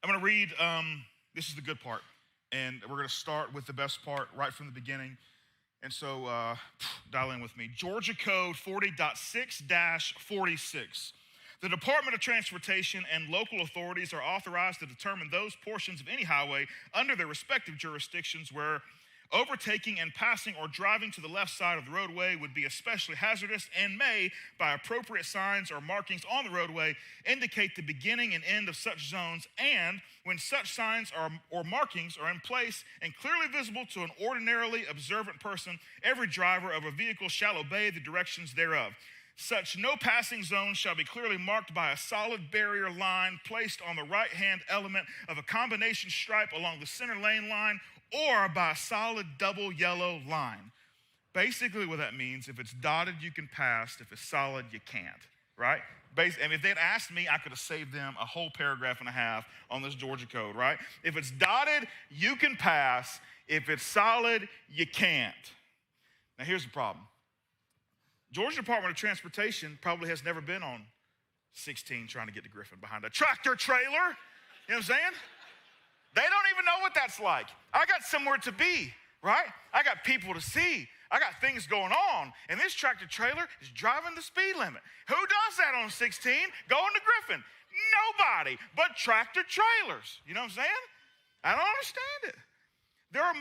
I'm going to read, this is the good part, and we're going to start with the best part right from the beginning. And so dial in with me. Georgia Code 40.6-46. The Department of Transportation and local authorities are authorized to determine those portions of any highway under their respective jurisdictions where overtaking and passing or driving to the left side of the roadway would be especially hazardous and may, by appropriate signs or markings on the roadway, indicate the beginning and end of such zones, and when such signs or markings are in place and clearly visible to an ordinarily observant person, every driver of a vehicle shall obey the directions thereof. Such no passing zones shall be clearly marked by a solid barrier line placed on the right-hand element of a combination stripe along the center lane line or by a solid double yellow line. Basically what that means, if it's dotted, you can pass. If it's solid, you can't, right? And if they'd asked me, I could have saved them a whole paragraph and a half on this Georgia code, right? If it's dotted, you can pass. If it's solid, you can't. Now here's the problem. Georgia Department of Transportation probably has never been on 16 trying to get to Griffin behind a tractor trailer. You know what I'm saying? They don't even know what that's like. I got somewhere to be, right? I got people to see. I got things going on. And this tractor trailer is driving the speed limit. Who does that on 16 going to Griffin? Nobody but tractor trailers. You know what I'm saying? I don't understand it. There are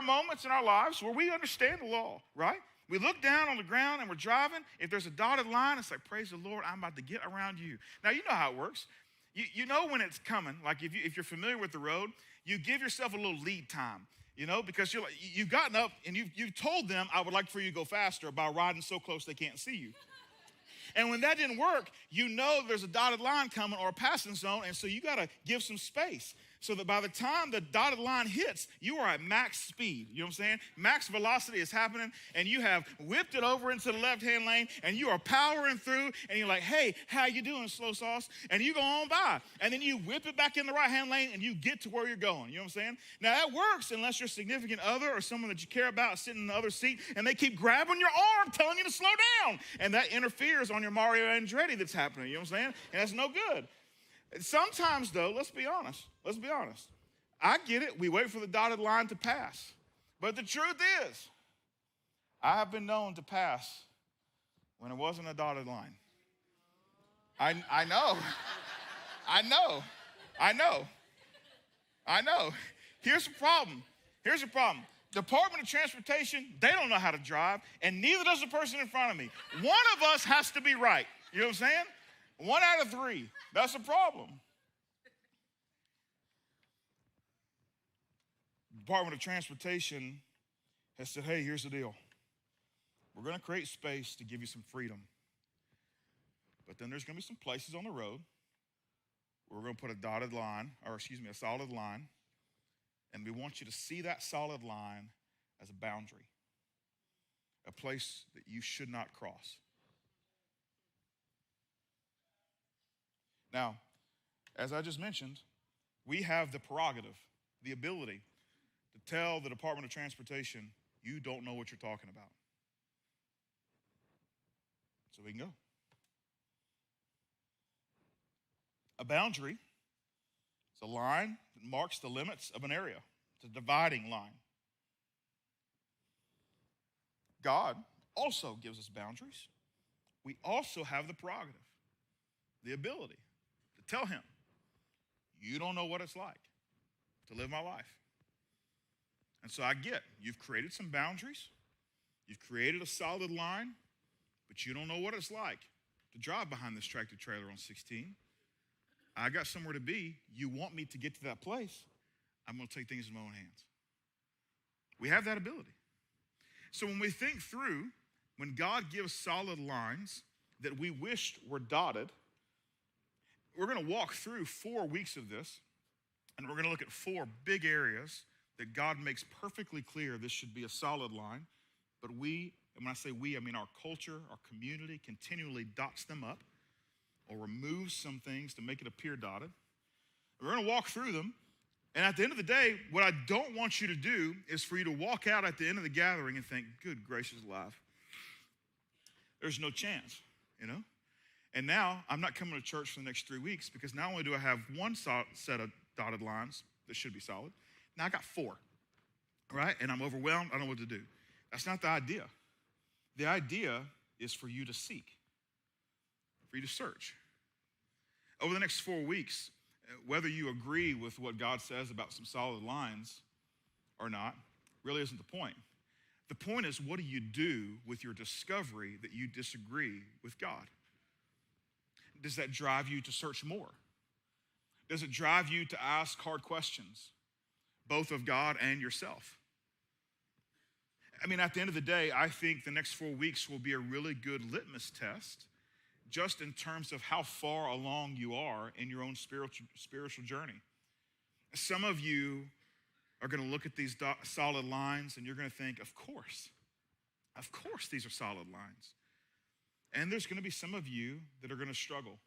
moments in our lives where we understand the law, right? We look down on the ground and we're driving. If there's a dotted line, it's like, praise the Lord, I'm about to get around you. Now, you know how it works. You know when it's coming. Like if you're familiar with the road, you give yourself a little lead time, you know, because you've gotten up and you've told them, I would like for you to go faster by riding so close they can't see you. And when that didn't work, you know there's a dotted line coming or a passing zone, and so you got to give some space so that by the time the dotted line hits, you are at max speed. You know what I'm saying? Max velocity is happening, and you have whipped it over into the left-hand lane, and you are powering through, and you're like, hey, how you doing, slow sauce? And you go on by, and then you whip it back in the right-hand lane, and you get to where you're going. You know what I'm saying? Now, that works unless your significant other or someone that you care about is sitting in the other seat, and they keep grabbing your arm, telling you to slow down, and that interferes on your Mario Andretti that's happening. You know what I'm saying? And that's no good. Sometimes, though, let's be honest. I get it. We wait for the dotted line to pass. But the truth is, I have been known to pass when it wasn't a dotted line. I know. Here's the problem. Department of Transportation, they don't know how to drive, and neither does the person in front of me. One of us has to be right. You know what I'm saying? 1 out of 3. That's a problem. Department of Transportation has said, hey, here's the deal. We're going to create space to give you some freedom. But then there's going to be some places on the road where we're going to put a solid line. And we want you to see that solid line as a boundary, a place that you should not cross. Now, as I just mentioned, we have the prerogative, the ability to tell the Department of Transportation, you don't know what you're talking about. So we can go. A boundary is a line that marks the limits of an area. It's a dividing line. God also gives us boundaries. We also have the prerogative, the ability to tell him, you don't know what it's like to live my life. And so I get, you've created some boundaries, you've created a solid line, but you don't know what it's like to drive behind this tractor trailer on 16. I got somewhere to be. You want me to get to that place. I'm going to take things in my own hands. We have that ability. So when we think through, when God gives solid lines that we wished were dotted, we're going to walk through 4 weeks of this, and we're going to look at 4 big areas that God makes perfectly clear this should be a solid line. But we, and when I say we, I mean our culture, our community, continually dots them up or removes some things to make it appear dotted. We're going to walk through them. And at the end of the day, what I don't want you to do is for you to walk out at the end of the gathering and think, good gracious alive, there's no chance, you know? And now I'm not coming to church for the next 3 weeks because not only do I have one set of dotted lines that should be solid, now I got 4, right? And I'm overwhelmed. I don't know what to do. That's not the idea. The idea is for you to seek, for you to search. Over the next 4 weeks, whether you agree with what God says about some solid lines or not really isn't the point. The point is, what do you do with your discovery that you disagree with God? Does that drive you to search more? Does it drive you to ask hard questions, both of God and yourself? I mean, at the end of the day, I think the next 4 weeks will be a really good litmus test just in terms of how far along you are in your own spiritual journey. Some of you are going to look at these solid lines and you're going to think, of course these are solid lines. And there's going to be some of you that are going to struggle.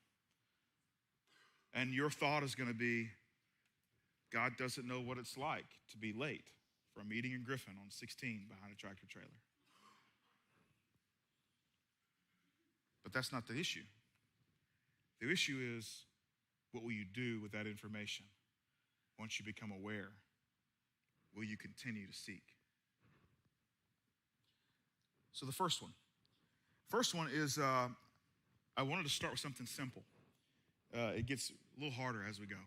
And your thought is going to be, God doesn't know what it's like to be late for a meeting in Griffin on 16 behind a tractor trailer. But that's not the issue. The issue is, what will you do with that information once you become aware? Will you continue to seek? So the first one is, I wanted to start with something simple. It gets a little harder as we go.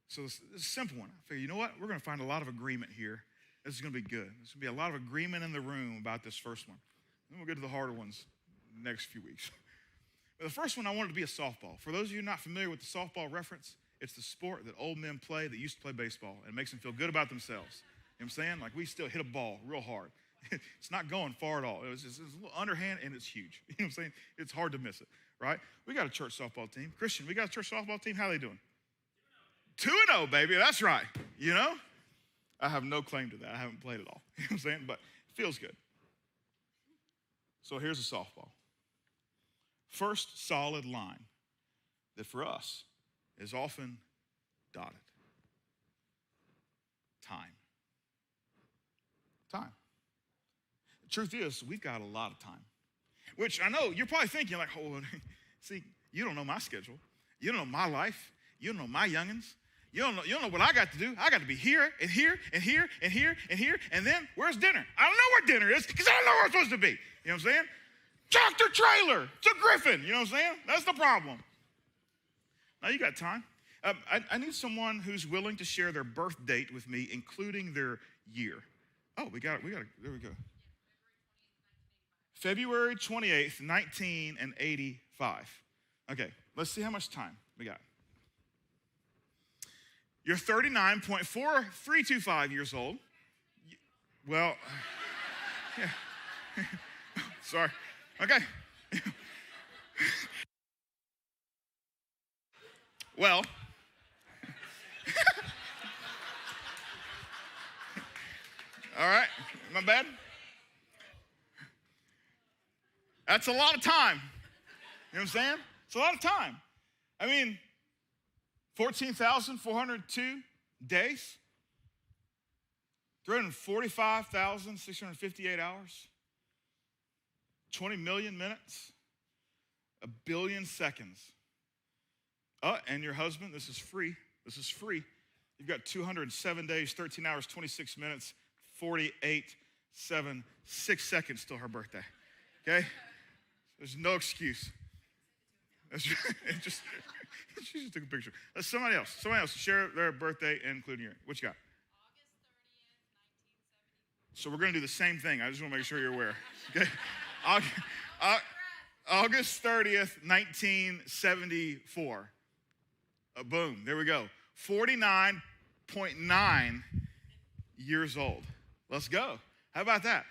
So this is a simple one. I figure, you know what? We're going to find a lot of agreement here. This is going to be good. There's going to be a lot of agreement in the room about this first one. Then we'll get to the harder ones next few weeks. But the first one I wanted to be a softball. For those of you not familiar with the softball reference, it's the sport that old men play that used to play baseball, and it makes them feel good about themselves. You know what I'm saying? Like, we still hit a ball real hard. It's not going far at all. It's a little underhand, and it's huge. You know what I'm saying? It's hard to miss it, right? We got a church softball team. Christian, we got a church softball team. How are they doing? 2-0, baby. That's right. You know? I have no claim to that. I haven't played at all. You know what I'm saying? But it feels good. So here's a softball. First solid line that for us is often dotted. Time. Time. The truth is, we've got a lot of time. Which I know you're probably thinking, like, oh, see, you don't know my schedule. You don't know my life. You don't know my youngins. You don't know what I got to do. I got to be here and here and here and here and here. And then where's dinner? I don't know where dinner is because I don't know where I'm supposed to be. You know what I'm saying? Tractor trailer to Griffin. You know what I'm saying? That's the problem. Now you got time. I need someone who's willing to share their birth date with me, including their year. Oh, we got it. There we go. February 28th, 1985. Okay, let's see how much time we got. You're 39.4325 years old. Well, yeah. Sorry. Okay. Well, all right, my bad. That's a lot of time. You know what I'm saying? It's a lot of time. I mean, 14,402 days, 345,658 hours, 20 million minutes, 1 billion seconds. Oh, and your husband, this is free. This is free. You've got 207 days, 13 hours, 26 minutes, 6 seconds till her birthday. Okay? There's no excuse. She just took a picture. Somebody else share their birthday, including your. What you got? So we're going to do the same thing. I just want to make sure you're aware. Okay? August 30th, 1974. Boom. There we go. 49.9 years old. Let's go. How about that?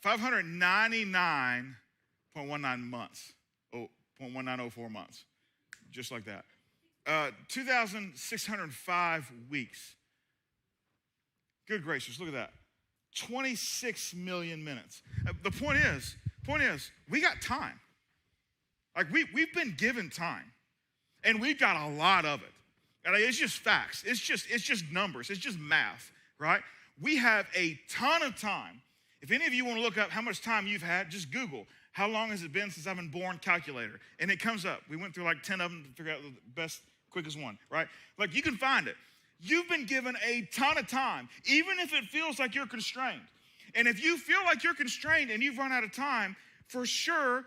599.19 months. 0.1904 months. Just like that. 2,605 weeks. Good gracious, look at that. 26 million minutes. The point is, we got time. Like we've been given time. And we've got a lot of it. And it's just facts. It's just numbers. It's just math, right? We have a ton of time. If any of you want to look up how much time you've had, just Google How long has it been since I've been born? Calculator. And it comes up. We went through like 10 of them to figure out the best, quickest one, right? Like you can find it. You've been given a ton of time, even if it feels like you're constrained. And if you feel like you're constrained and you've run out of time, for sure,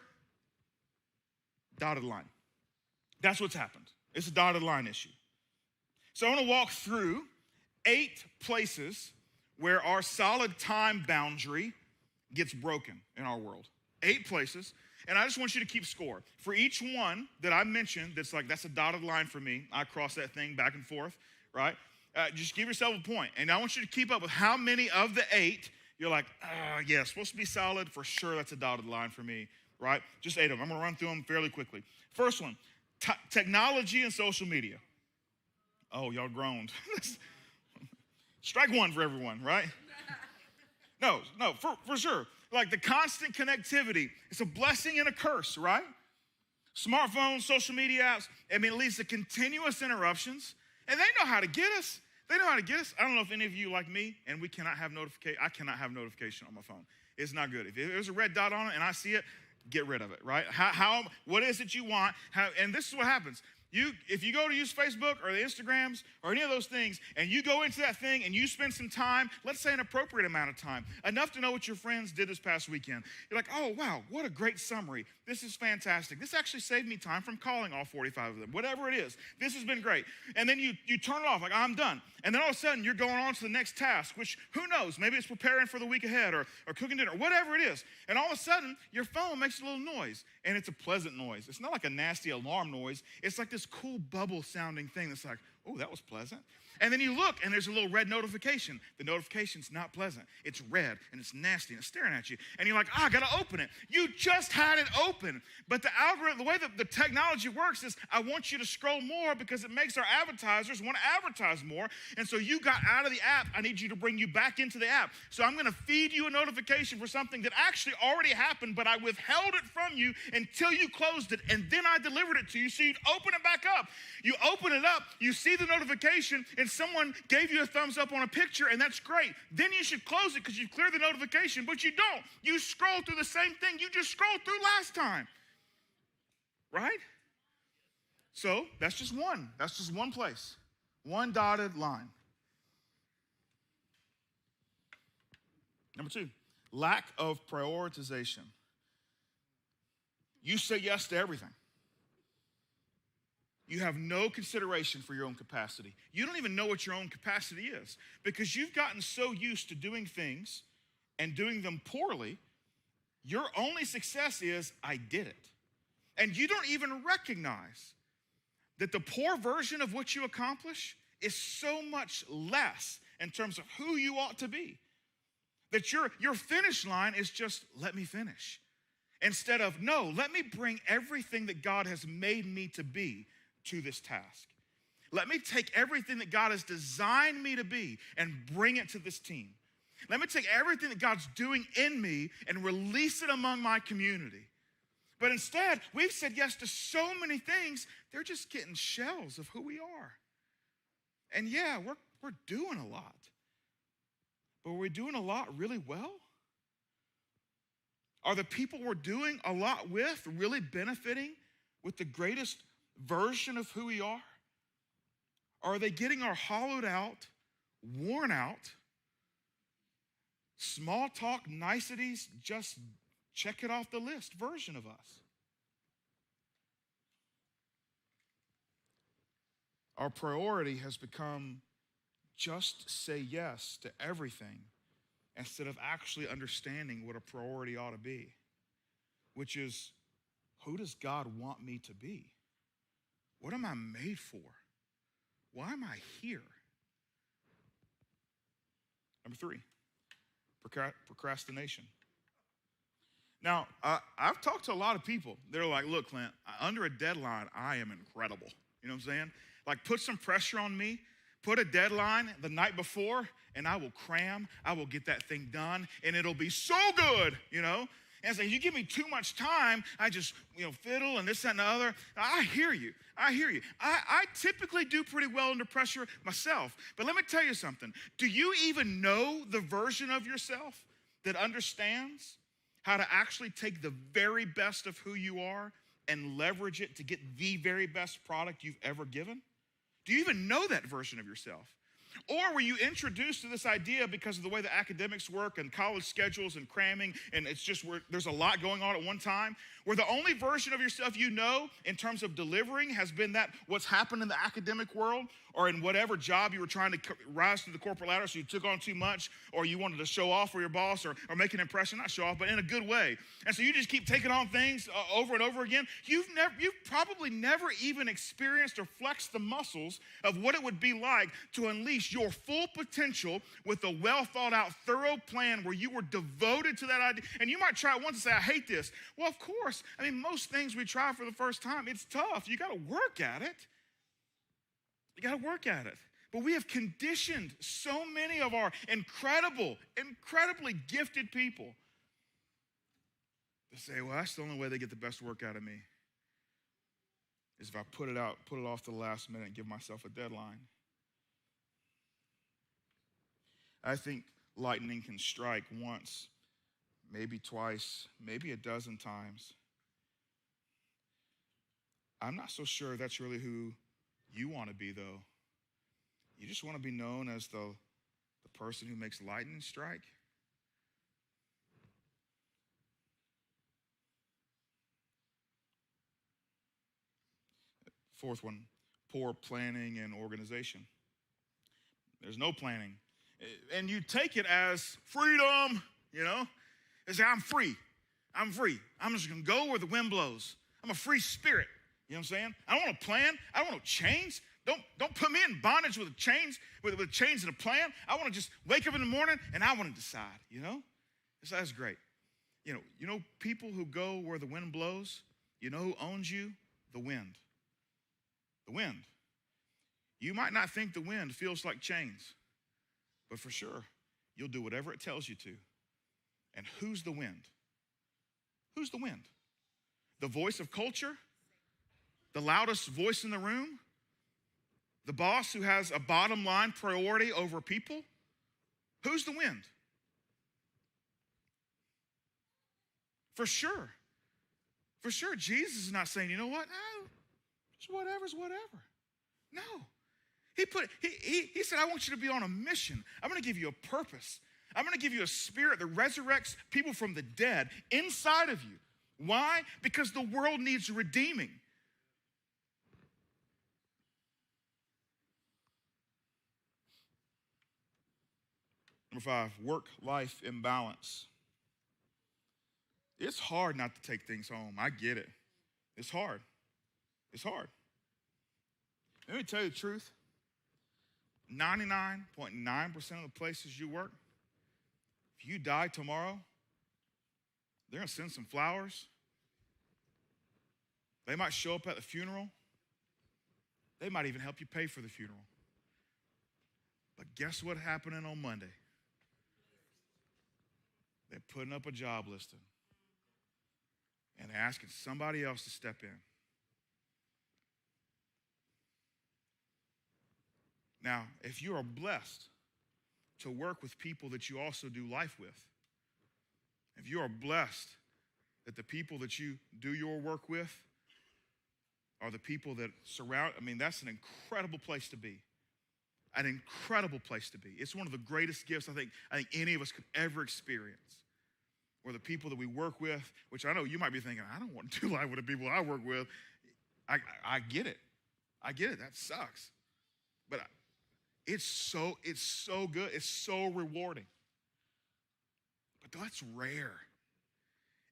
dotted line. That's what's happened. It's a dotted line issue. So I want to walk through 8 places where our solid time boundary gets broken in our world. 8 places. And I just want you to keep score. For each one that I mentioned that's like, that's a dotted line for me, I cross that thing back and forth, right? Just give yourself a point. And I want you to keep up with how many of the 8 you're like, yeah, supposed to be solid. For sure, that's a dotted line for me, right? Just 8 of them. I'm going to run through them fairly quickly. First one, technology and social media. Oh, y'all groaned. Strike one for everyone, right? No, for sure. Like the constant connectivity, it's a blessing and a curse, right? Smartphones, social media apps, I mean, it leads to continuous interruptions, and they know how to get us. They know how to get us. I don't know if any of you like me, and we cannot have notification. I cannot have notification on my phone. It's not good. If there's a red dot on it and I see it, get rid of it, right? What is it you want? And this is what happens. If you go to use Facebook or the Instagrams or any of those things, and you go into that thing and you spend some time, let's say an appropriate amount of time, enough to know what your friends did this past weekend. You're like, oh, wow, what a great summary. This is fantastic. This actually saved me time from calling all 45 of them. Whatever it is, this has been great. And then you turn it off, like, I'm done. And then all of a sudden, you're going on to the next task, which, who knows, maybe it's preparing for the week ahead or cooking dinner, or whatever it is. And all of a sudden, your phone makes a little noise, and it's a pleasant noise. It's not like a nasty alarm noise. It's like this cool bubble sounding thing that's like, oh, that was pleasant. And then you look and there's a little red notification. The notification's not pleasant. It's red and it's nasty and it's staring at you. And you're like, I gotta open it. You just had it open. But the algorithm, the way that the technology works is I want you to scroll more because it makes our advertisers want to advertise more. And so you got out of the app. I need you to bring you back into the app. So I'm gonna feed you a notification for something that actually already happened, but I withheld it from you until you closed it. And then I delivered it to you. So you'd open it back up. You open it up, you see the notification, and someone gave you a thumbs up on a picture, and that's great. Then you should close it because you cleared the notification, but you don't. You scroll through the same thing you just scrolled through last time. Right? So that's just one. That's just one place. One dotted line. Number 2, lack of prioritization. You say yes to everything. You have no consideration for your own capacity. You don't even know what your own capacity is because you've gotten so used to doing things and doing them poorly, your only success is, I did it. And you don't even recognize that the poor version of what you accomplish is so much less in terms of who you ought to be. That your finish line is just, let me finish. Instead of, no, let me bring everything that God has made me to be to this task. Let me take everything that God has designed me to be and bring it to this team. Let me take everything that God's doing in me and release it among my community. But instead, we've said yes to so many things, they're just getting shells of who we are. And yeah, we're doing a lot. But are we doing a lot really well? Are the people we're doing a lot with really benefiting with the greatest version of who we are? Or are they getting our hollowed out, worn out, small talk niceties, just check it off the list version of us? Our priority has become just say yes to everything instead of actually understanding what a priority ought to be, which is, who does God want me to be? What am I made for? Why am I here? Number 3, procrastination. Now, I've talked to a lot of people. They're like, look, Clint, under a deadline, I am incredible. You know what I'm saying? Like, put some pressure on me. Put a deadline the night before, and I will cram. I will get that thing done, and it'll be so good, you know? And so you give me too much time, I just, fiddle and this, that, and the other. I hear you. I typically do pretty well under pressure myself. But let me tell you something. Do you even know the version of yourself that understands how to actually take the very best of who you are and leverage it to get the very best product you've ever given? Do you even know that version of yourself? Or were you introduced to this idea because of the way the academics work and college schedules and cramming, and it's just where there's a lot going on at one time, where the only version of yourself you know in terms of delivering has been that what's happened in the academic world or in whatever job you were trying to rise through the corporate ladder, so you took on too much, or you wanted to show off for your boss or make an impression, not show off, but in a good way. And so you just keep taking on things over and over again. You've probably never even experienced or flexed the muscles of what it would be like to unleash your full potential with a well thought out, thorough plan where you were devoted to that idea. And you might try it once and say, I hate this. Well, of course. I mean, most things we try for the first time, it's tough. You got to work at it. You got to work at it. But we have conditioned so many of our incredibly gifted people to say, well, that's the only way they get the best work out of me is if I put it off to the last minute and give myself a deadline. I think lightning can strike once, maybe twice, maybe a dozen times. I'm not so sure that's really who you want to be, though. You just want to be known as the person who makes lightning strike? Fourth one, poor planning and organization. There's no planning. And you take it as freedom, you know? It's like, I'm free. I'm just going to go where the wind blows. I'm a free spirit. You know what I'm saying? I don't want to plan. I don't want to chains. Don't put me in bondage with chains, with chains and a plan. I want to just wake up in the morning and I want to decide, you know? So that's great. You know people who go where the wind blows, you know who owns you? The wind. The wind. You might not think the wind feels like chains, but for sure, you'll do whatever it tells you to. And who's the wind? Who's the wind? The voice of culture? The loudest voice in the room? The boss who has a bottom line priority over people? Who's the wind? For sure. For sure, Jesus is not saying, you know what? Just whatever's whatever. No. He said, I want you to be on a mission. I'm going to give you a purpose. I'm going to give you a spirit that resurrects people from the dead inside of you. Why? Because the world needs redeeming. Number 5, work-life imbalance. It's hard not to take things home. I get it. It's hard. It's hard. Let me tell you the truth. 99.9% of the places you work, if you die tomorrow, they're going to send some flowers. They might show up at the funeral. They might even help you pay for the funeral. But guess what happening on Monday? They're putting up a job listing. And they're asking somebody else to step in. Now, if you are blessed to work with people that you also do life with, if you are blessed that the people that you do your work with are the people that surround, that's an incredible place to be. An incredible place to be. It's one of the greatest gifts I think any of us could ever experience. Where the people that we work with, which I know you might be thinking, I don't want to do life with the people I work with. I get it. I get it. That sucks. But it's so good. It's so rewarding. But that's rare.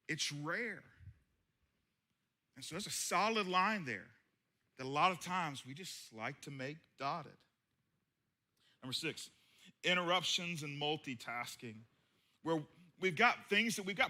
It's rare. And so there's a solid line there that a lot of times we just like to make dotted. Number 6, interruptions and multitasking. Where we've got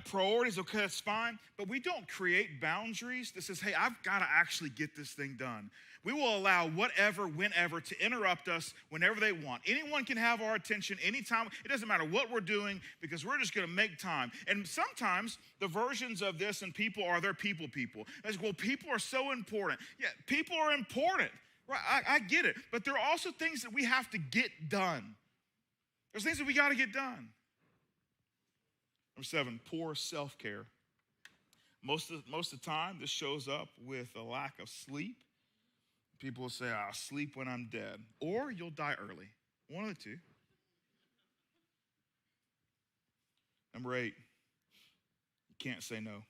priorities, okay, that's fine, but we don't create boundaries that says, hey, I've got to actually get this thing done. We will allow whatever, whenever, to interrupt us whenever they want. Anyone can have our attention anytime. It doesn't matter what we're doing because we're just going to make time. And sometimes the versions of this and people are their people. It's like, well, people are so important. Yeah, people are important. Right, I get it. But there are also things that we have to get done. There's things that we got to get done. Number 7, poor self-care. Most of the time, this shows up with a lack of sleep. People will say, I'll sleep when I'm dead, or you'll die early. One of the two. Number 8, you can't say no.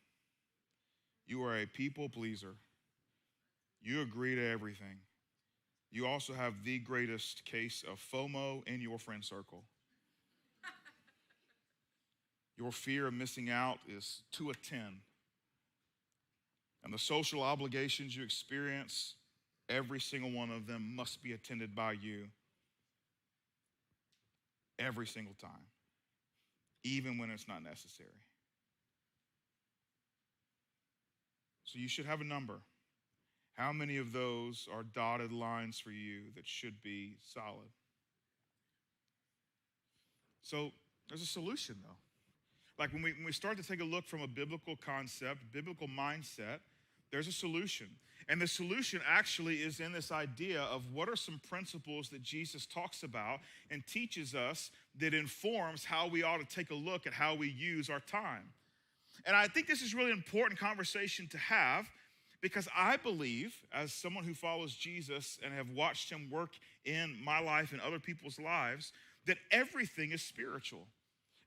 You are a people pleaser. You agree to everything. You also have the greatest case of FOMO in your friend circle. Your fear of missing out is to a 10. And the social obligations you experience, every single one of them must be attended by you every single time, even when it's not necessary. So you should have a number. How many of those are dotted lines for you that should be solid? So there's a solution, though. Like when we start to take a look from a biblical concept, biblical mindset, there's a solution. And the solution actually is in this idea of what are some principles that Jesus talks about and teaches us that informs how we ought to take a look at how we use our time. And I think this is really important conversation to have, because I believe, as someone who follows Jesus and have watched him work in my life and other people's lives, that everything is spiritual.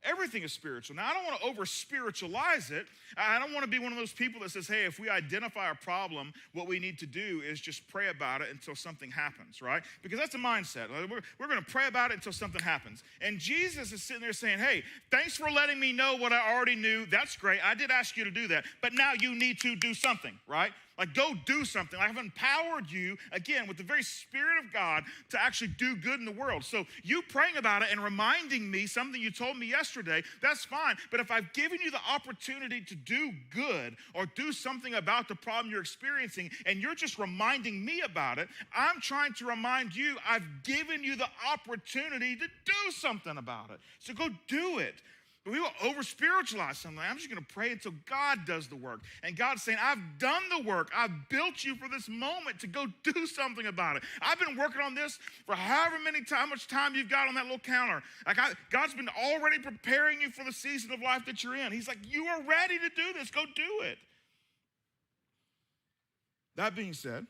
Everything is spiritual. Now, I don't want to over-spiritualize it. I don't want to be one of those people that says, hey, if we identify a problem, what we need to do is just pray about it until something happens, right? Because that's a mindset. We're going to pray about it until something happens. And Jesus is sitting there saying, hey, thanks for letting me know what I already knew. That's great. I did ask you to do that. But now you need to do something, right? Like, go do something. I've empowered you, again, with the very Spirit of God to actually do good in the world. So you praying about it and reminding me something you told me yesterday, that's fine. But if I've given you the opportunity to do good or do something about the problem you're experiencing and you're just reminding me about it, I'm trying to remind you I've given you the opportunity to do something about it. So go do it. But we will over-spiritualize something. I'm just going to pray until God does the work. And God's saying, I've done the work. I've built you for this moment to go do something about it. I've been working on this for however much time you've got on that little counter. God's been already preparing you for the season of life that you're in. He's like, you are ready to do this. Go do it. That being said,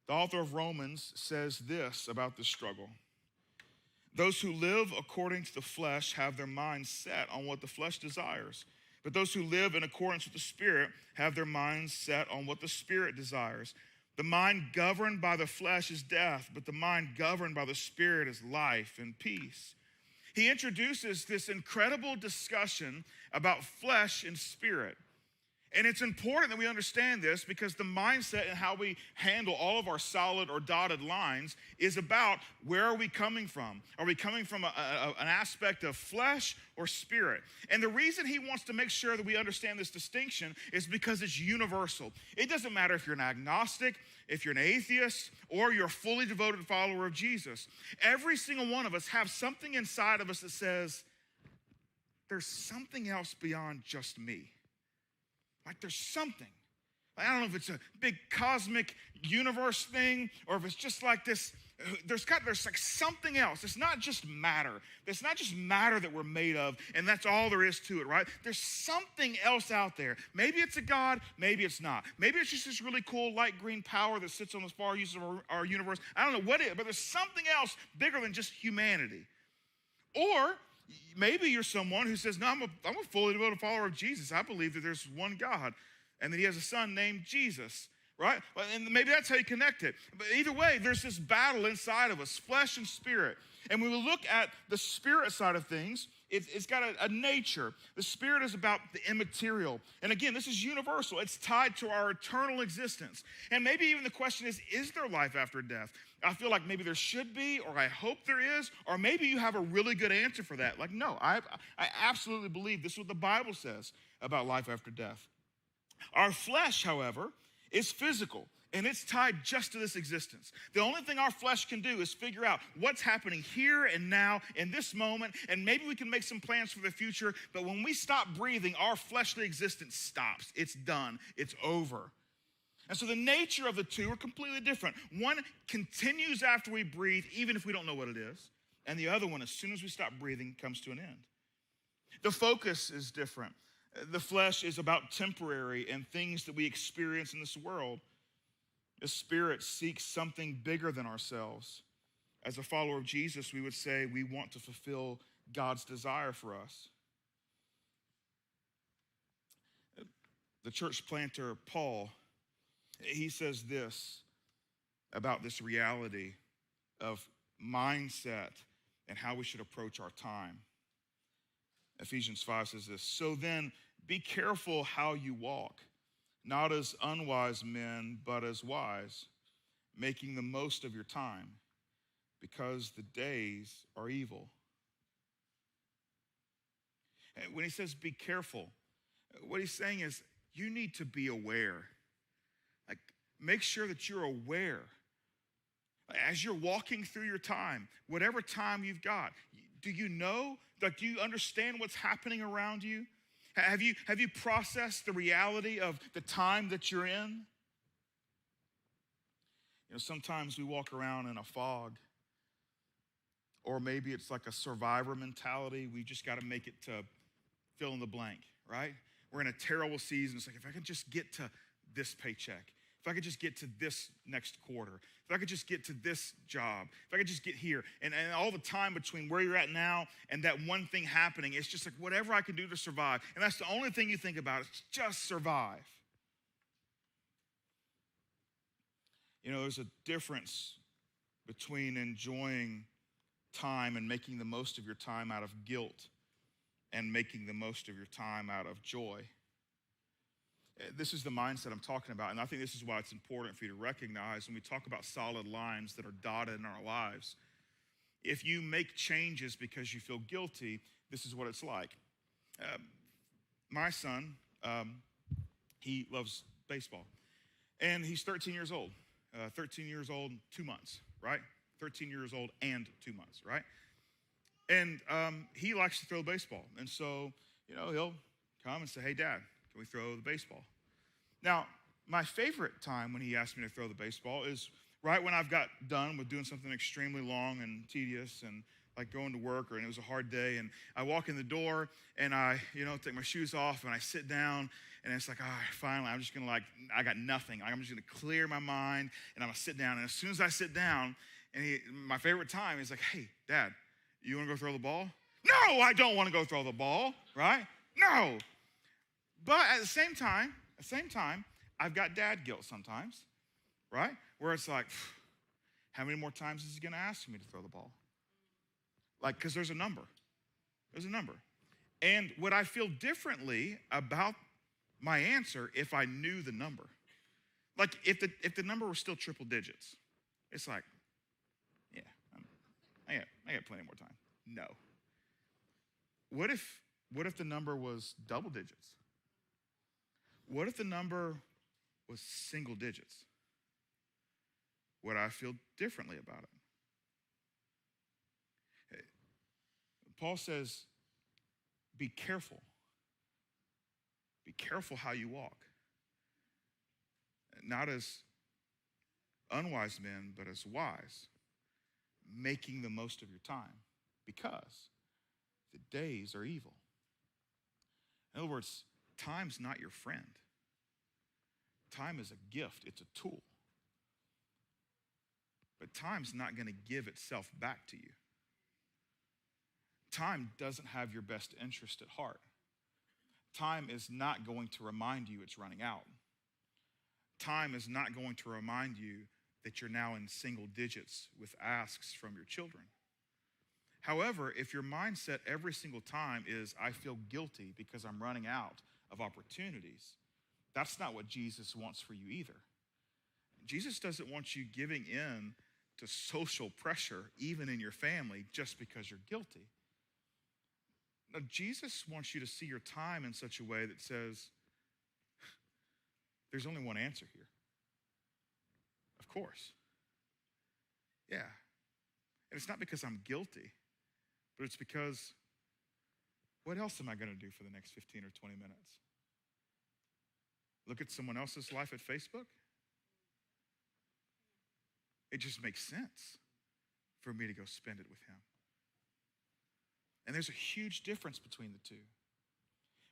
the author of Romans says this about this struggle. Those who live according to the flesh have their minds set on what the flesh desires. But those who live in accordance with the Spirit have their minds set on what the Spirit desires. The mind governed by the flesh is death, but the mind governed by the Spirit is life and peace. He introduces this incredible discussion about flesh and spirit. And it's important that we understand this because the mindset and how we handle all of our solid or dotted lines is about where are we coming from? Are we coming from an aspect of flesh or spirit? And the reason he wants to make sure that we understand this distinction is because it's universal. It doesn't matter if you're an agnostic, if you're an atheist, or you're a fully devoted follower of Jesus. Every single one of us have something inside of us that says, there's something else beyond just me. Like there's something. I don't know if it's a big cosmic universe thing or if it's just like this. There's like something else. It's not just matter. It's not just matter that we're made of and that's all there is to it, right? There's something else out there. Maybe it's a God, maybe it's not. Maybe it's just this really cool light green power that sits on the far edges of our universe. I don't know what it is, but there's something else bigger than just humanity. Or maybe you're someone who says, no, I'm a fully devoted follower of Jesus. I believe that there's one God and that he has a son named Jesus, right? And maybe that's how you connect it. But either way, there's this battle inside of us, flesh and spirit. And when we look at the spirit side of things, it's got a nature. The spirit is about the immaterial. And again, this is universal. It's tied to our eternal existence. And maybe even the question is there life after death? I feel like maybe there should be, or I hope there is, or maybe you have a really good answer for that. Like, no, I absolutely believe this is what the Bible says about life after death. Our flesh, however, is physical. And it's tied just to this existence. The only thing our flesh can do is figure out what's happening here and now in this moment, and maybe we can make some plans for the future, but when we stop breathing, our fleshly existence stops. It's done. It's over. And so the nature of the two are completely different. One continues after we breathe, even if we don't know what it is, and the other one, as soon as we stop breathing, comes to an end. The focus is different. The flesh is about temporary and things that we experience in this world. The spirit seeks something bigger than ourselves. As a follower of Jesus, we would say we want to fulfill God's desire for us. The church planter, Paul, he says this about this reality of mindset and how we should approach our time. Ephesians 5 says this, so then be careful how you walk, not as unwise men, but as wise, making the most of your time, because the days are evil. And when he says be careful, what he's saying is you need to be aware. Like, make sure that you're aware. As you're walking through your time, whatever time you've got, do you know? Like, do you understand what's happening around you? Have you processed the reality of the time that you're in? You know, sometimes we walk around in a fog, or maybe it's like a survivor mentality. We just got to make it to fill in the blank, right? We're in a terrible season. It's like, if I could just get to this paycheck, if I could just get to this next quarter, if I could just get to this job, if I could just get here, and all the time between where you're at now and that one thing happening, it's just like whatever I can do to survive. And that's the only thing you think about, is just survive. You know, there's a difference between enjoying time and making the most of your time out of guilt and making the most of your time out of joy. This is the mindset I'm talking about, and I think this is why it's important for you to recognize when we talk about solid lines that are dotted in our lives. If you make changes because you feel guilty, this is what it's like. My son, he loves baseball, and he's 13 years old. 13 years old, 2 months, right? 13 years old and 2 months, right? And he likes to throw baseball, and so, you know, he'll come and say, hey, Dad, can we throw the baseball? Now, my favorite time when he asked me to throw the baseball is right when I've got done with doing something extremely long and tedious and like going to work, and it was a hard day, and I walk in the door and I, take my shoes off and I sit down, and it's like, all right, finally, I'm just gonna I got nothing. I'm just gonna clear my mind and I'm gonna sit down. And as soon as I sit down, and my favorite time, he's like, hey, Dad, you wanna go throw the ball? No, I don't wanna go throw the ball, right? No. But at the same time, I've got dad guilt sometimes, right? Where it's like, how many more times is he gonna ask me to throw the ball? Like, because there's a number. There's a number. And would I feel differently about my answer if I knew the number? Like, if the number were still triple digits, it's like, yeah, I got plenty more time. No. What if the number was double digits? What if the number was single digits? Would I feel differently about it? Paul says, be careful. Be careful how you walk. Not as unwise men, but as wise, making the most of your time, because the days are evil. In other words, time's not your friend. Time is a gift, it's a tool. But time's not going to give itself back to you. Time doesn't have your best interest at heart. Time is not going to remind you it's running out. Time is not going to remind you that you're now in single digits with asks from your children. However, if your mindset every single time is, I feel guilty because I'm running out of opportunities, that's not what Jesus wants for you either. Jesus doesn't want you giving in to social pressure, even in your family, just because you're guilty. No, Jesus wants you to see your time in such a way that says, there's only one answer here. Of course. Yeah. And it's not because I'm guilty, but it's because what else am I going to do for the next 15 or 20 minutes? Look at someone else's life at Facebook? It just makes sense for me to go spend it with him. And there's a huge difference between the two.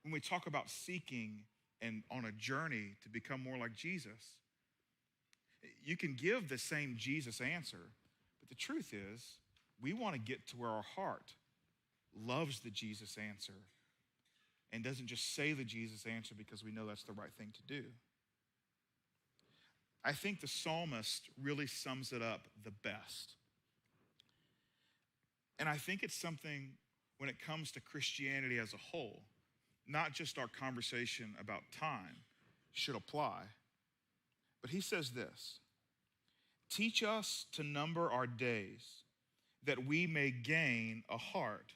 When we talk about seeking and on a journey to become more like Jesus, you can give the same Jesus answer, but the truth is, we want to get to where our heart loves the Jesus answer and doesn't just say the Jesus answer because we know that's the right thing to do. I think the psalmist really sums it up the best. And I think it's something when it comes to Christianity as a whole, not just our conversation about time, should apply. But he says this: teach us to number our days that we may gain a heart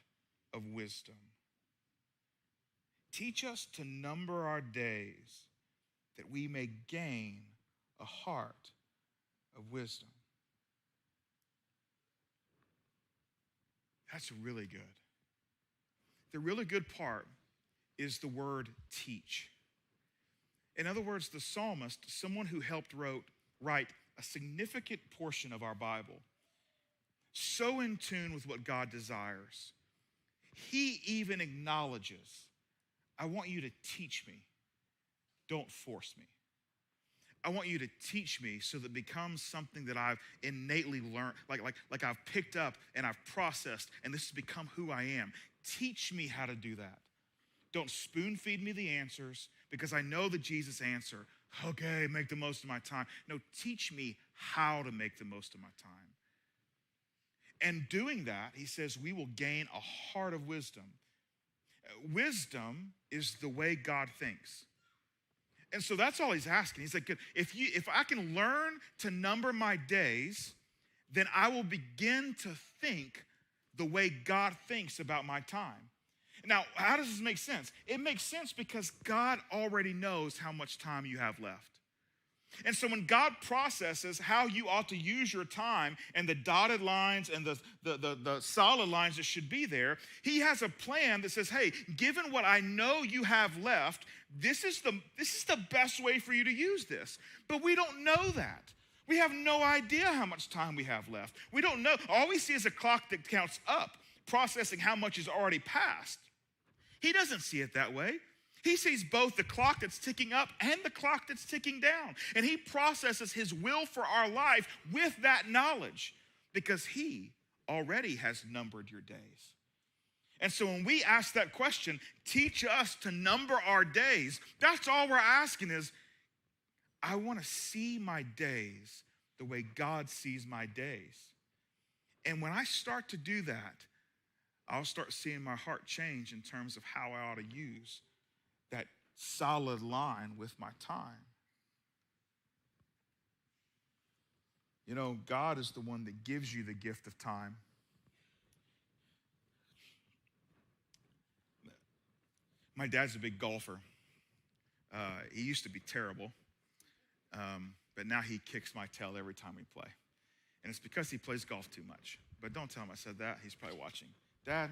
of wisdom. Teach us to number our days that we may gain a heart of wisdom. That's really good. The really good part is the word teach. In other words, the psalmist, someone who helped write a significant portion of our Bible, so in tune with what God desires, he even acknowledges, I want you to teach me. Don't force me. I want you to teach me so that it becomes something that I've innately learned, like I've picked up and I've processed, and this has become who I am. Teach me how to do that. Don't spoon feed me the answers because I know the Jesus answer. Okay, make the most of my time. No, teach me how to make the most of my time. And doing that, he says, we will gain a heart of wisdom. Wisdom is the way God thinks. And so that's all he's asking. He's like, if I can learn to number my days, then I will begin to think the way God thinks about my time. Now, how does this make sense? It makes sense because God already knows how much time you have left. And so when God processes how you ought to use your time and the dotted lines and the solid lines that should be there, he has a plan that says, hey, given what I know you have left, this is the best way for you to use this. But we don't know that. We have no idea how much time we have left. We don't know. All we see is a clock that counts up, processing how much is already passed. He doesn't see it that way. He sees both the clock that's ticking up and the clock that's ticking down. And he processes his will for our life with that knowledge because he already has numbered your days. And so when we ask that question, teach us to number our days, that's all we're asking is, I want to see my days the way God sees my days. And when I start to do that, I'll start seeing my heart change in terms of how I ought to use that solid line with my time. You know, God is the one that gives you the gift of time. My dad's a big golfer. He used to be terrible, but now he kicks my tail every time we play. And it's because he plays golf too much. But don't tell him I said that. He's probably watching. Dad,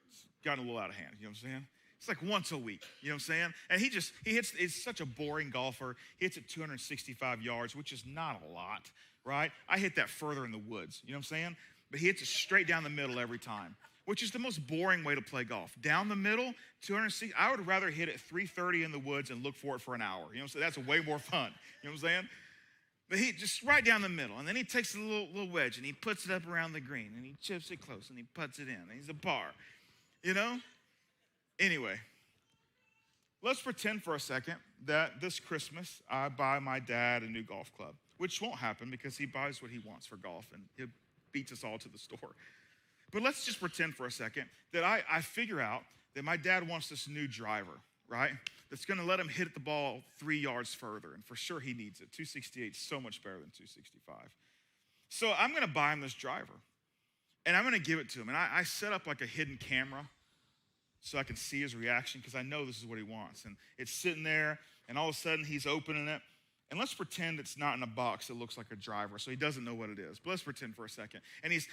it's gotten a little out of hand. You know what I'm saying? It's like once a week, you know what I'm saying? And he hits, he's such a boring golfer. He hits at 265 yards, which is not a lot, right? I hit that further in the woods, you know what I'm saying? But he hits it straight down the middle every time, which is the most boring way to play golf. Down the middle, 260, I would rather hit it 330 in the woods and look for it for an hour. You know what I'm saying? That's way more fun, you know what I'm saying? But he just right down the middle, and then he takes a little wedge, and he puts it up around the green, and he chips it close, and he puts it in, and he's a par, you know? Anyway, let's pretend for a second that this Christmas I buy my dad a new golf club, which won't happen because he buys what he wants for golf and he beats us all to the store. But let's just pretend for a second that I figure out that my dad wants this new driver, right? That's going to let him hit the ball 3 yards further, and for sure he needs it. 268 is so much better than 265. So I'm going to buy him this driver, and I'm going to give it to him. And I set up like a hidden camera so I can see his reaction because I know this is what he wants. And it's sitting there, and all of a sudden he's opening it. And let's pretend it's not in a box that looks like a driver, so he doesn't know what it is. But let's pretend for a second. And he's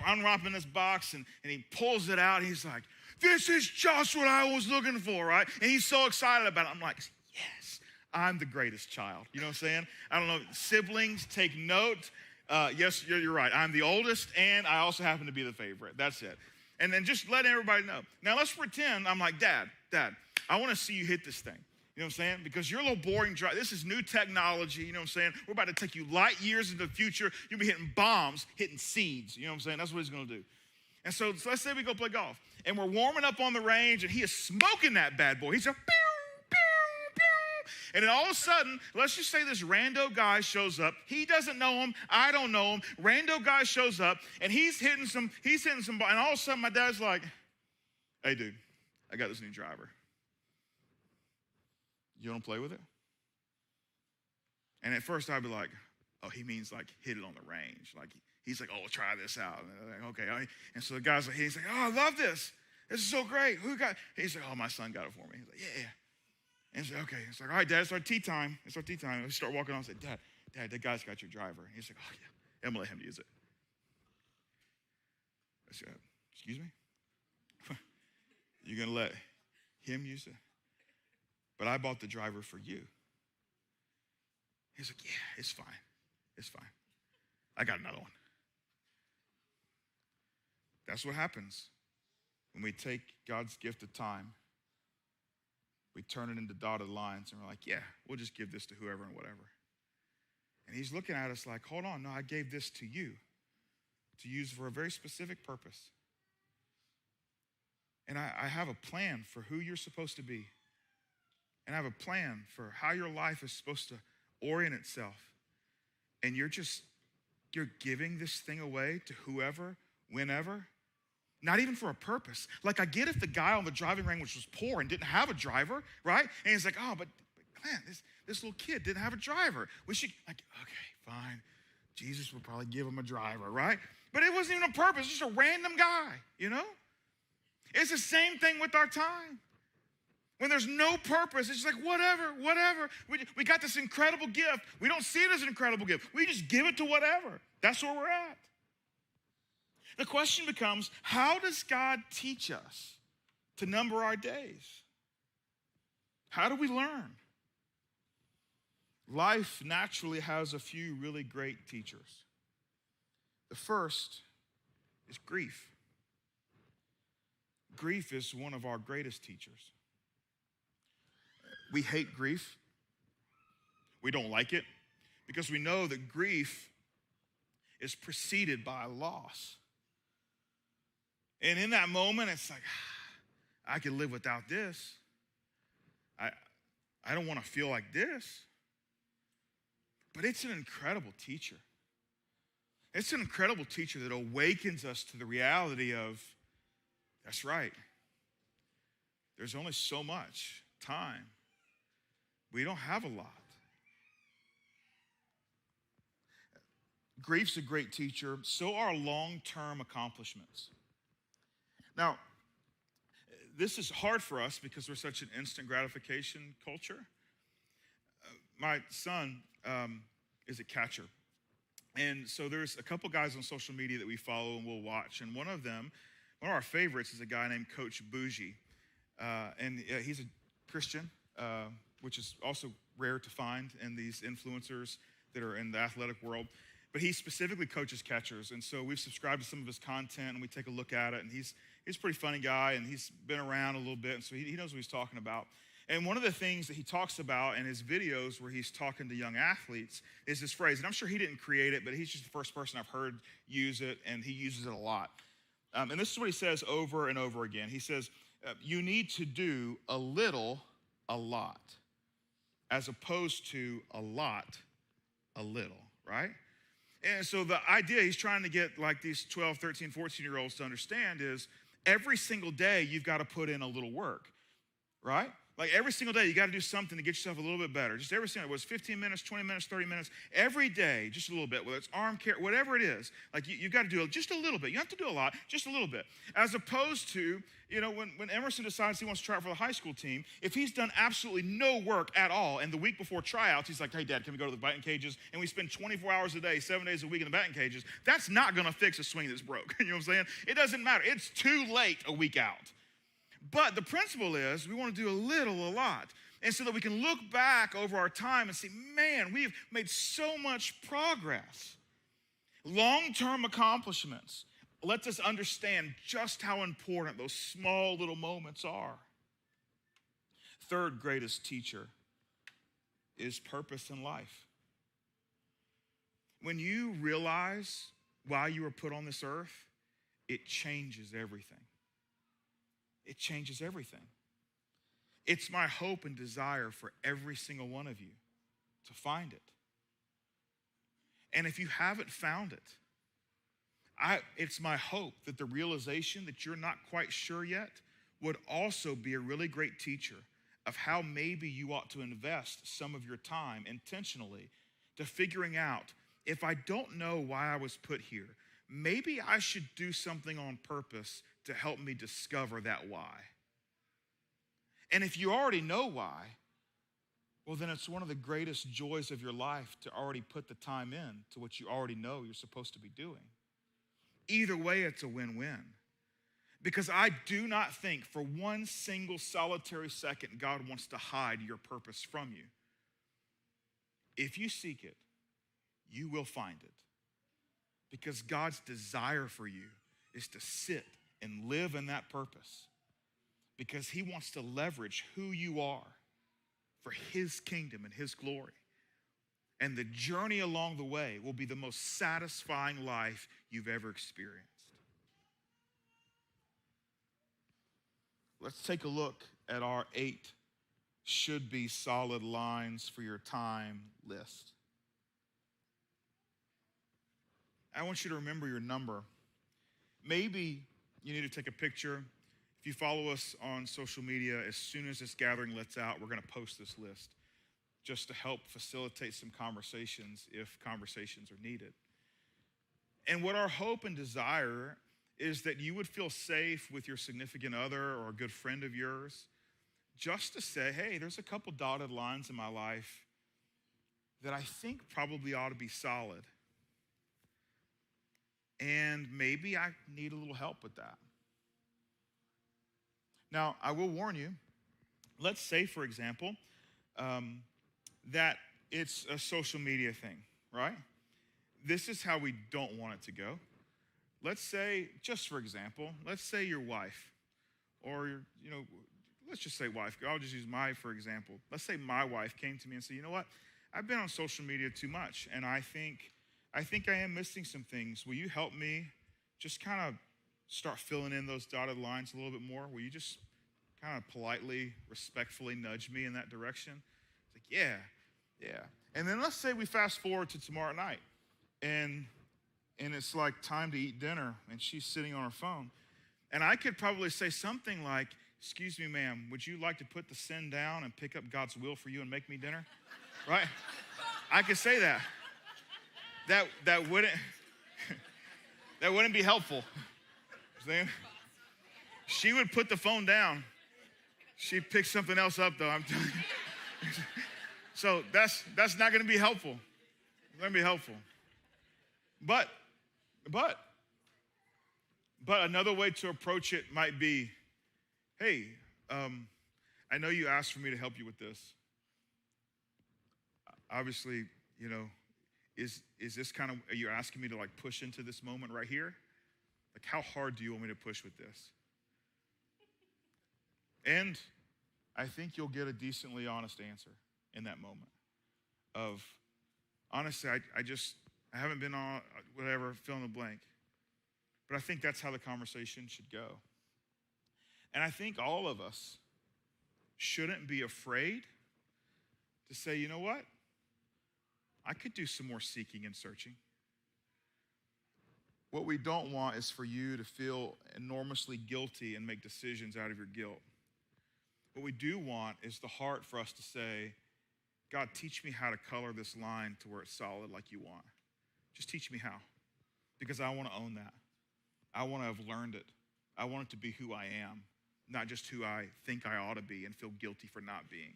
unwrapping this box, and he pulls it out. And he's like, this is just what I was looking for, right? And he's so excited about it. I'm like, yes, I'm the greatest child. You know what I'm saying? I don't know, siblings, take note. Yes, you're right. I'm the oldest, and I also happen to be the favorite. That's it. And then just let everybody know. Now let's pretend I'm like, Dad, I want to see you hit this thing. You know what I'm saying? Because you're a little boring. This is new technology. You know what I'm saying? We're about to take you light years into the future. You'll be hitting bombs, hitting seeds. You know what I'm saying? That's what he's going to do. And so let's say we go play golf. And we're warming up on the range, and he is smoking that bad boy. He's a pew, pew, pew. And then all of a sudden, let's just say this rando guy shows up. He doesn't know him. I don't know him. Rando guy shows up, and he's hitting some ball. And all of a sudden, my dad's like, hey, dude, I got this new driver. You want to play with it? And at first I'd be like, oh, he means like hit it on the range. Like he's like, oh, try this out. And I'm like, okay. And so the guy's like, he's like, oh, I love this. This is so great. Who got? He's like, oh, my son got it for me. He's like, yeah. And he's like, okay. It's like, all right, Dad, it's our tea time. It's our tea time. And we start walking on. I said, Dad, that guy's got your driver. And he's like, oh yeah, I'm gonna let him use it. I said, excuse me? You're gonna let him use it? But I bought the driver for you. He's like, yeah, it's fine. It's fine. I got another one. That's what happens when we take God's gift of time, we turn it into dotted lines, and we're like, yeah, we'll just give this to whoever and whatever. And he's looking at us like, hold on, no, I gave this to you to use for a very specific purpose. And I have a plan for who you're supposed to be. And I have a plan for how your life is supposed to orient itself. And you're giving this thing away to whoever, whenever, not even for a purpose. Like I get if the guy on the driving range was poor and didn't have a driver, right? And he's like, oh, but Clint, this little kid didn't have a driver. We should, like, okay, fine. Jesus would probably give him a driver, right? But it wasn't even a purpose, just a random guy, you know? It's the same thing with our time. When there's no purpose, it's just like, whatever. We got this incredible gift. We don't see it as an incredible gift. We just give it to whatever. That's where we're at. The question becomes, how does God teach us to number our days? How do we learn? Life naturally has a few really great teachers. The first is grief. Grief is one of our greatest teachers. We hate grief. We don't like it because we know that grief is preceded by loss. And in that moment, it's like, I can live without this. I don't want to feel like this. But it's an incredible teacher. It's an incredible teacher that awakens us to the reality of, that's right, there's only so much time. We don't have a lot. Grief's a great teacher. So are long-term accomplishments. Now, this is hard for us because we're such an instant gratification culture. My son is a catcher. And so there's a couple guys on social media that we follow and we'll watch. And one of our favorites is a guy named Coach Bougie. And he's a Christian, which is also rare to find in these influencers that are in the athletic world. But he specifically coaches catchers. And so we've subscribed to some of his content and we take a look at it. And he's a pretty funny guy and he's been around a little bit. And so he knows what he's talking about. And one of the things that he talks about in his videos where he's talking to young athletes is this phrase. And I'm sure he didn't create it, but he's just the first person I've heard use it. And he uses it a lot. And this is what he says over and over again. He says, you need to do a little, a lot, as opposed to a lot, a little, right? And so the idea he's trying to get like these 12, 13, 14-year-olds to understand is every single day you've got to put in a little work, right? Like every single day you got to do something to get yourself a little bit better. Just every single day, whether it's 15 minutes, 20 minutes, 30 minutes, every day, just a little bit, whether it's arm care, whatever it is. Like you've got to do just a little bit. You don't have to do a lot, just a little bit. As opposed to, you know, when Emerson decides he wants to try out for the high school team, if he's done absolutely no work at all, and the week before tryouts, he's like, hey, Dad, can we go to the batting cages? And we spend 24 hours a day, 7 days a week in the batting cages. That's not going to fix a swing that's broke. You know what I'm saying? It doesn't matter. It's too late a week out. But the principle is we want to do a little, a lot. And so that we can look back over our time and see, man, we've made so much progress. Long-term accomplishments, lets us understand just how important those small little moments are. Third greatest teacher is purpose in life. When you realize why you were put on this earth, it changes everything. It changes everything. It's my hope and desire for every single one of you to find it. And if you haven't found it, it's my hope that the realization that you're not quite sure yet would also be a really great teacher of how maybe you ought to invest some of your time intentionally to figuring out, if I don't know why I was put here, maybe I should do something on purpose to help me discover that why. And if you already know why, well, then it's one of the greatest joys of your life to already put the time in to what you already know you're supposed to be doing. Either way, it's a win-win. Because I do not think for one single solitary second God wants to hide your purpose from you. If you seek it, you will find it. Because God's desire for you is to sit and live in that purpose. Because he wants to leverage who you are for his kingdom and his glory. And the journey along the way will be the most satisfying life you've ever experienced. Let's take a look at our 8 should-be solid lines for your time list. I want you to remember your number. Maybe you need to take a picture. If you follow us on social media, as soon as this gathering lets out, we're going to post this list just to help facilitate some conversations if conversations are needed. And what our hope and desire is that you would feel safe with your significant other or a good friend of yours just to say, hey, there's a couple dotted lines in my life that I think probably ought to be solid. And maybe I need a little help with that. Now, I will warn you, let's say, for example, that it's a social media thing, right? This is how we don't want it to go. Let's say, just for example, let's say your wife, or let's just say wife. I'll just use for example. Let's say my wife came to me and said, you know what? I've been on social media too much, and I think I am missing some things. Will you help me just kind of start filling in those dotted lines a little bit more? Will you just kind of politely, respectfully nudge me in that direction? It's like, yeah. And then let's say we fast forward to tomorrow night, and it's like time to eat dinner, and she's sitting on her phone. And I could probably say something like, excuse me, ma'am, would you like to put the sin down and pick up God's will for you and make me dinner? Right? I could say that. That wouldn't be helpful. She would put the phone down. She'd pick something else up, though, I'm telling you. So that's not going to be helpful. It's going to be helpful. But another way to approach it might be, hey, I know you asked for me to help you with this. Obviously, is this kind of, are you asking me to like push into this moment right here? Like, how hard do you want me to push with this? And I think you'll get a decently honest answer in that moment of, honestly, I haven't been on whatever, fill in the blank. But I think that's how the conversation should go. And I think all of us shouldn't be afraid to say, you know what? I could do some more seeking and searching. What we don't want is for you to feel enormously guilty and make decisions out of your guilt. What we do want is the heart for us to say, God, teach me how to color this line to where it's solid like you want. Just teach me how, because I want to own that. I want to have learned it. I want it to be who I am, not just who I think I ought to be and feel guilty for not being.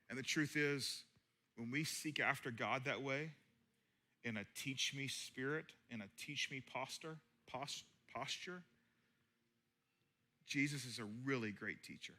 And the truth is, when we seek after God that way, in a teach me spirit, in a teach me posture, Jesus is a really great teacher.